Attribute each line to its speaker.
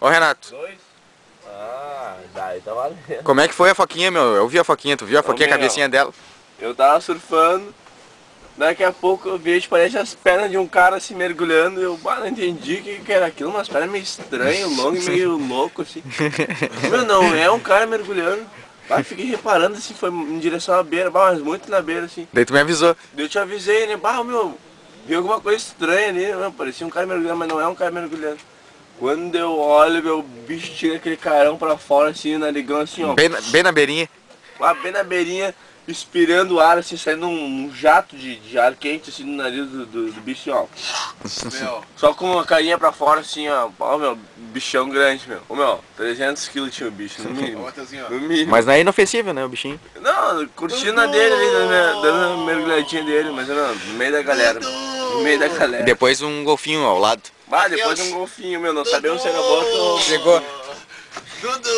Speaker 1: Ô Renato,
Speaker 2: 2? Ah, daí tá valendo.
Speaker 1: como é que foi a foquinha, meu? Eu vi a foquinha, tu viu a foquinha, a
Speaker 2: meu,
Speaker 1: cabecinha dela?
Speaker 2: Eu tava surfando, daqui a pouco eu vejo, parece as pernas de um cara se mergulhando, eu não entendi o que era aquilo, umas pernas meio estranhas, longo e meio louco assim. Meu, não é um cara mergulhando. Bah, fiquei reparando assim, foi em direção à beira, bah, mas muito na beira assim.
Speaker 1: Daí tu me avisou.
Speaker 2: Daí eu te avisei, né? Bah, meu, vi alguma coisa estranha ali, meu, parecia um cara mergulhando, mas não é um cara mergulhando. Quando eu olho, meu bicho tira aquele carão pra fora assim, narigão assim, ó.
Speaker 1: Bem na beirinha.
Speaker 2: Lá bem na beirinha, expirando ar, assim, saindo um jato de ar quente assim no nariz do bicho, ó. Meu, só com a carinha pra fora assim, ó. Ó, meu, bichão grande, meu. Ô, meu, 300 quilos tinha o bicho, no mínimo. No mínimo.
Speaker 1: Mas não é inofensivo, né, o bichinho?
Speaker 2: Não, curtindo a dele ali, dando uma mergulhadinha dele, mas não, no meio da galera. No meio da
Speaker 1: E
Speaker 2: galera.
Speaker 1: depois um golfinho ao lado.
Speaker 2: Bah, depois um golfinho, meu, não sabia onde você acabou.
Speaker 1: Chegou.
Speaker 3: Dudu!